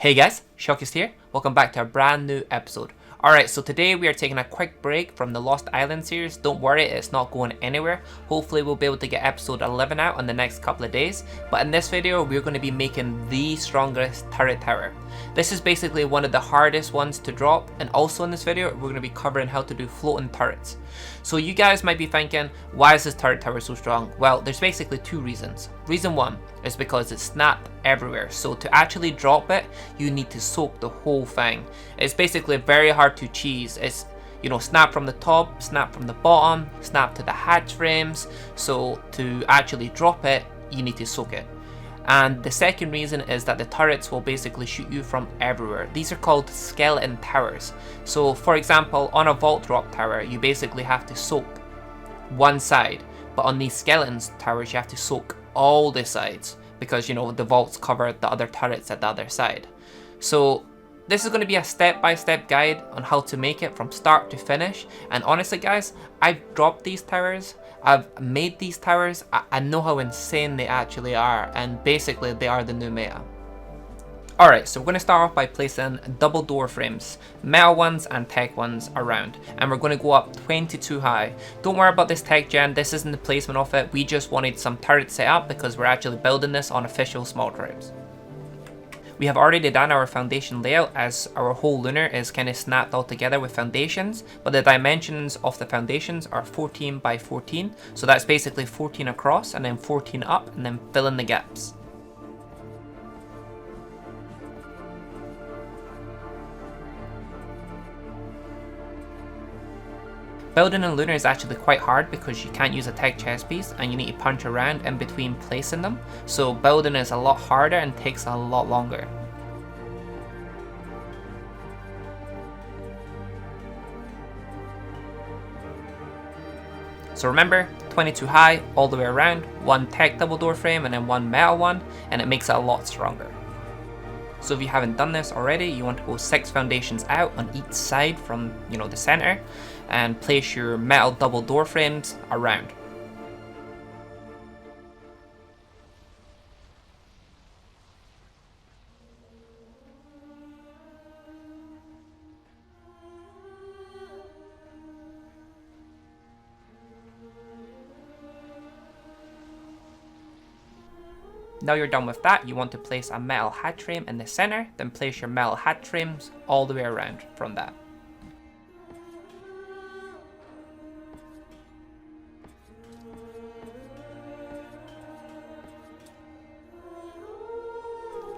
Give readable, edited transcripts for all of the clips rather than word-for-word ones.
Hey guys, Shockist here. Welcome back to a brand new episode. Alright, so today we are taking a quick break from the Lost Island series. Don't worry, it's not going anywhere. Hopefully we'll be able to get episode 11 out in the next couple of days. But in this video, we're going to be making the strongest turret tower. This is basically one of the hardest ones to drop, and also in this video, we're going to be covering how to do floating turrets. So you guys might be thinking, why is this turret tower so strong? Well, there's basically two reasons. Reason one is because it's snapped everywhere. So to actually drop it, you need to soak the whole thing. It's basically very hard to cheese. It's, you know, snap from the top, snap from the bottom, snap to the hatch frames. So to actually drop it, you need to soak it. And the second reason is that the turrets will basically shoot you from everywhere. These are called skeleton towers. So for example, on a vault drop tower, you basically have to soak one side, but on these skeletons towers, you have to soak all the sides because, you know, the vaults cover the other turrets at the other side. So this is going to be a step-by-step guide on how to make it from start to finish. And honestly guys, I've dropped these towers, I've made these towers, I know how insane they actually are, and basically they are the new meta. Alright, so we're going to start off by placing double door frames, metal ones and tech ones around, and we're going to go up 22 high. Don't worry about this tech gen, this isn't the placement of it, we just wanted some turrets set up because we're actually building this on official small turrets. We have already done our foundation layout as our whole lunar is kind of snapped all together with foundations, but the dimensions of the foundations are 14 by 14, so that's basically 14 across and then 14 up and then fill in the gaps. Building a lunar is actually quite hard because you can't use a tech chest piece and you need to punch around in between placing them, so building is a lot harder and takes a lot longer. So remember, 22 high all the way around, one tech double door frame and then one metal one, and it makes it a lot stronger. So if you haven't done this already, you want to go 6 foundations out on each side from, you know, the center, and place your metal double door frames around. Now you're done with that, you want to place a metal hatch frame in the center, then place your metal hatch frames all the way around from that.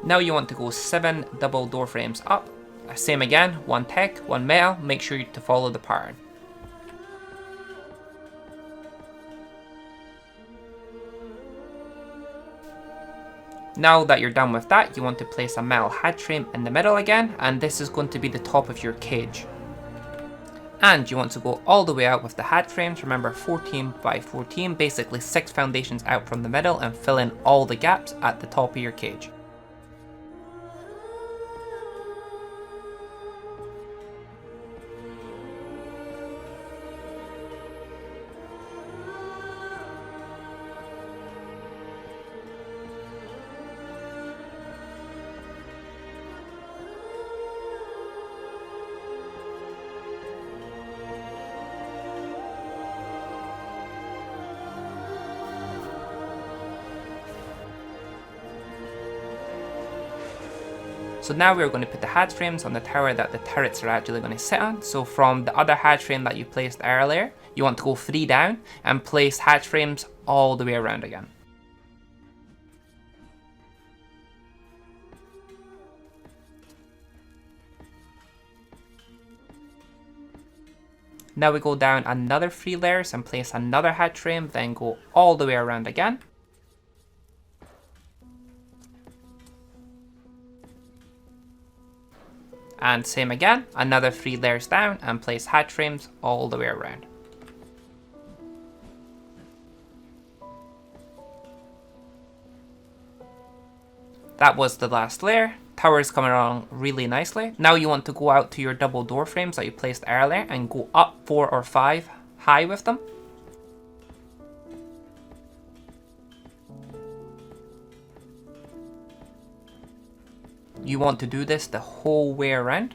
Now you want to go 7 double door frames up. Same again, one tech, one metal, make sure to follow the pattern. Now that you're done with that, you want to place a metal hatch frame in the middle again, and this is going to be the top of your cage. And you want to go all the way out with the hatch frames, remember 14 by 14, basically 6 foundations out from the middle and fill in all the gaps at the top of your cage. So now we're going to put the hatch frames on the tower that the turrets are actually going to sit on. So from the other hatch frame that you placed earlier, you want to go 3 down and place hatch frames all the way around again. Now we go down another 3 layers and place another hatch frame, then go all the way around again. And same again, another 3 layers down and place hatch frames all the way around. That was the last layer. Tower is coming along really nicely. Now you want to go out to your double door frames that you placed earlier and go up 4 or 5 high with them. You want to do this the whole way around.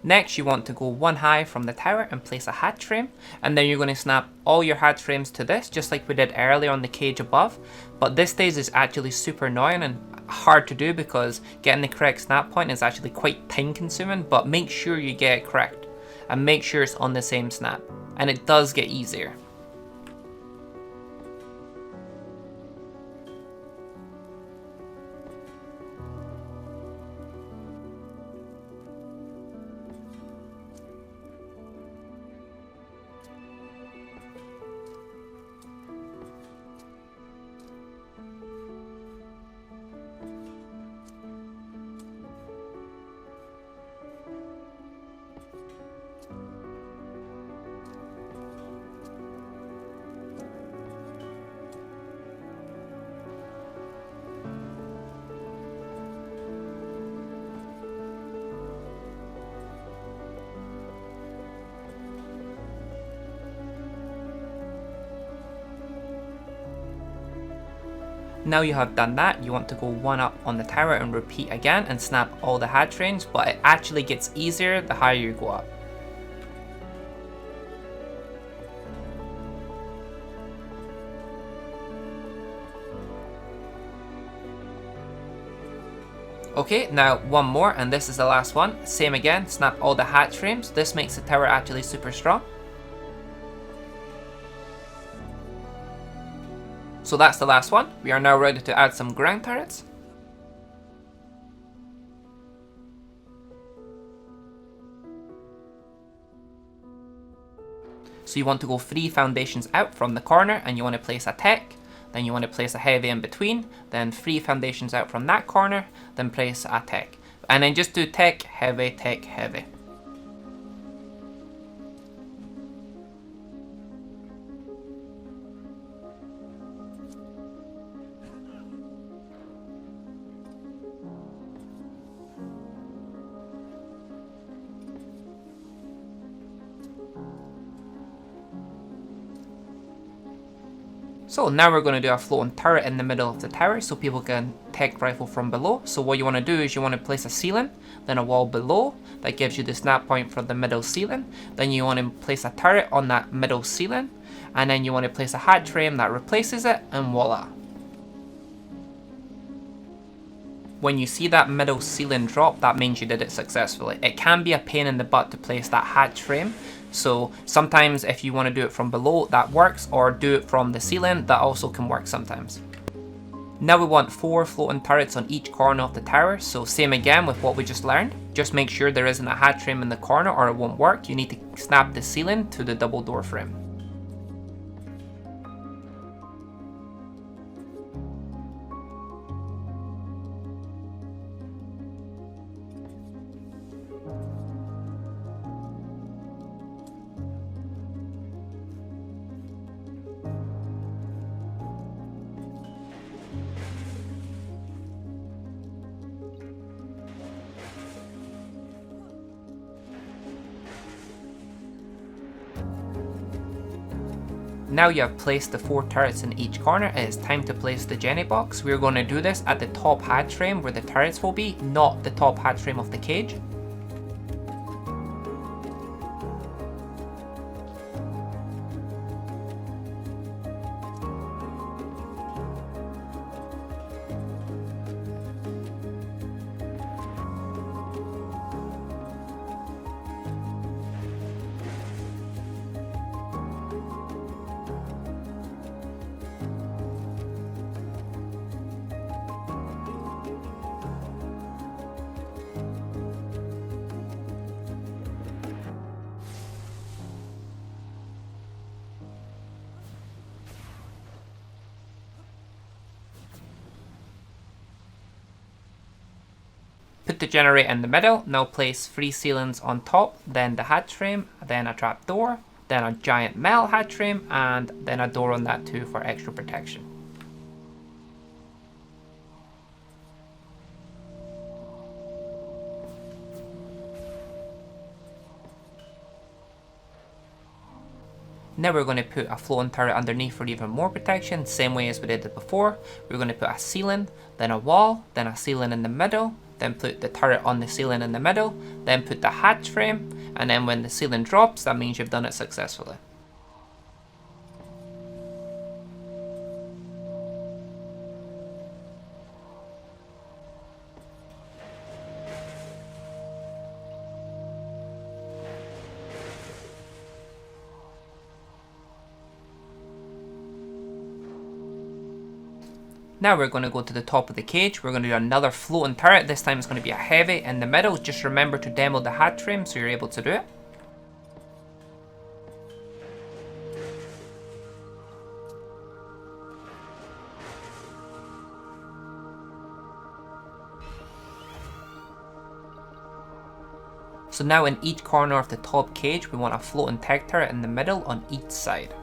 Next, you want to go one high from the tower and place a hatch frame, and then you're going to snap all your hatch frames to this, just like we did earlier on the cage above. But this stage is actually super annoying and hard to do because getting the correct snap point is actually quite time consuming, but make sure you get it correct and make sure it's on the same snap, and it does get easier. Now you have done that, you want to go one up on the tower and repeat again and snap all the hatch frames, but it actually gets easier the higher you go up. Okay, now one more, and this is the last one. Same again, snap all the hatch frames. This makes the tower actually super strong. So that's the last one. We are now ready to add some ground turrets. So you want to go 3 foundations out from the corner, and you want to place a tech, then you want to place a heavy in between, then 3 foundations out from that corner, then place a tech. And then just do tech, heavy, tech, heavy. So now we're going to do a floating turret in the middle of the tower so people can tech rifle from below. So what you want to do is you want to place a ceiling, then a wall below that gives you the snap point for the middle ceiling. Then you want to place a turret on that middle ceiling, and then you want to place a hatch frame that replaces it, and voila. When you see that middle ceiling drop, that means you did it successfully. It can be a pain in the butt to place that hatch frame, so sometimes if you want to do it from below, that works, or do it from the ceiling, that also can work sometimes. Now we want 4 floating turrets on each corner of the tower, so same again with what we just learned. Just make sure there isn't a hatch frame in the corner or it won't work. You need to snap the ceiling to the double door frame. Now you have placed the 4 turrets in each corner, it is time to place the Jenny box. We're going to do this at the top hatch frame where the turrets will be, not the top hatch frame of the cage. Put the generator in the middle, now place 3 ceilings on top, then the hatch frame, then a trap door, then a giant metal hatch frame, and then a door on that too for extra protection. Now we're going to put a floating turret underneath for even more protection, same way as we did it before. We're going to put a ceiling, then a wall, then a ceiling in the middle, then put the turret on the ceiling in the middle, then put the hatch frame, and then when the ceiling drops, that means you've done it successfully. Now we're going to go to the top of the cage. We're going to do another floating turret. This time it's going to be a heavy in the middle. Just remember to demo the hatch frame so you're able to do it. So now in each corner of the top cage, we want a floating tech turret in the middle on each side.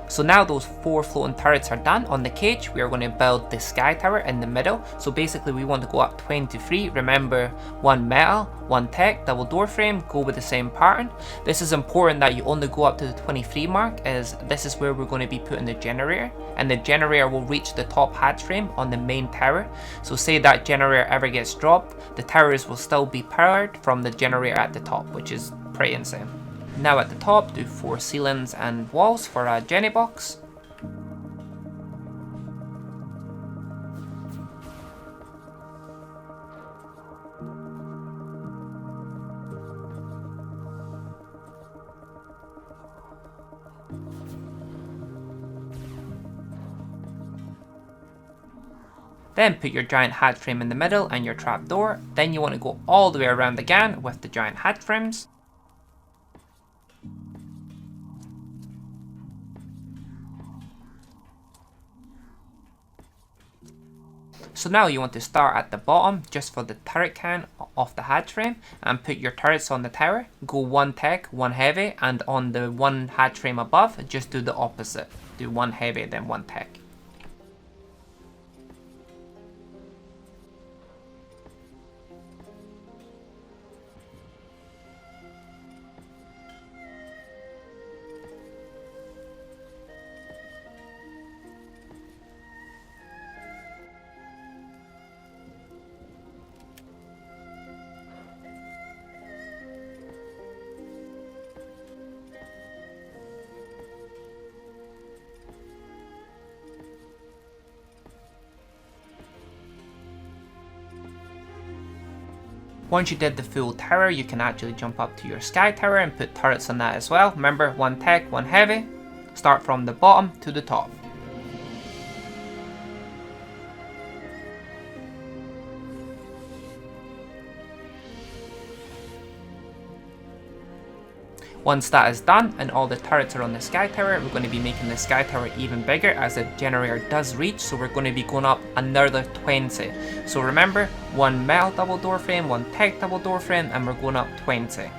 So now those 4 floating turrets are done on the cage, we are going to build the sky tower in the middle. So basically we want to go up 23, remember 1 metal, 1 tech, double door frame, go with the same pattern. This is important that you only go up to the 23 mark, as this is where we're going to be putting the generator, and the generator will reach the top hatch frame on the main tower. So say that generator ever gets dropped, the towers will still be powered from the generator at the top, which is pretty insane. Now at the top, do 4 ceilings and walls for a Jenny box. Then put your giant hatch frame in the middle and your trapdoor. Then you want to go all the way around again with the giant hatch frames. So now you want to start at the bottom just for the turret can of the hatch frame and put your turrets on the tower. Go 1 tech, 1 heavy, and on the 1 hatch frame above, just do the opposite. Do 1 heavy, then 1 tech. Once you did the full tower, you can actually jump up to your sky tower and put turrets on that as well. Remember, 1 tech, 1 heavy. Start from the bottom to the top. Once that is done and all the turrets are on the sky tower, we're going to be making the sky tower even bigger as the generator does reach, so we're going to be going up another 20. So remember, 1 metal double door frame, 1 tech double door frame, and we're going up 20.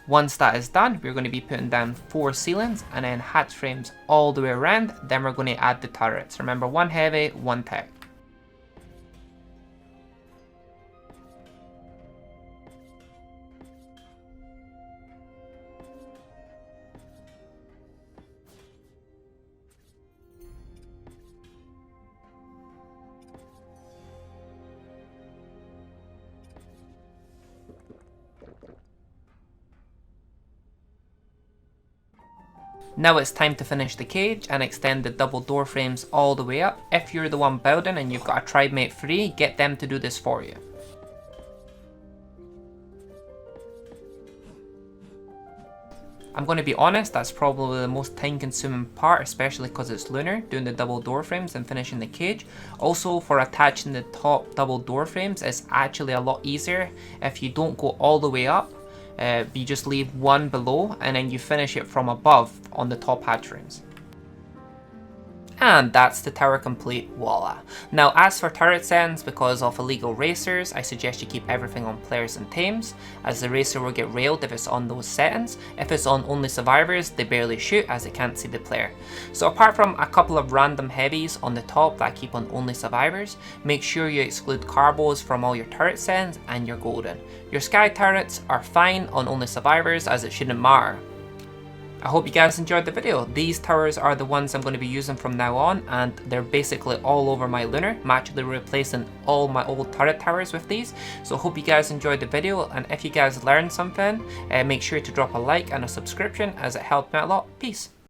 Once that is done, we're going to be putting down 4 ceilings and then hatch frames all the way around. Then we're going to add the turrets. Remember, 1 heavy, 1 tech. Now it's time to finish the cage and extend the double door frames all the way up. If you're the one building and you've got a tribe mate free, get them to do this for you. I'm going to be honest, that's probably the most time consuming part, especially because it's lunar, doing the double door frames and finishing the cage. Also, for attaching the top double door frames, it's actually a lot easier if you don't go all the way up. you just leave one below and then you finish it from above on the top hatch rooms. And that's the tower complete, voila. Now as for turret settings, because of illegal racers, I suggest you keep everything on players and tames, as the racer will get railed if it's on those settings. If it's on only survivors, they barely shoot as they can't see the player. So apart from a couple of random heavies on the top that I keep on only survivors, make sure you exclude carbos from all your turret settings and you're golden. Your sky turrets are fine on only survivors as it shouldn't matter. I hope you guys enjoyed the video. These towers are the ones I'm going to be using from now on, and they're basically all over my lunar. I'm actually replacing all my old turret towers with these. So I hope you guys enjoyed the video, and if you guys learned something, make sure to drop a like and a subscription as it helped me out a lot. Peace.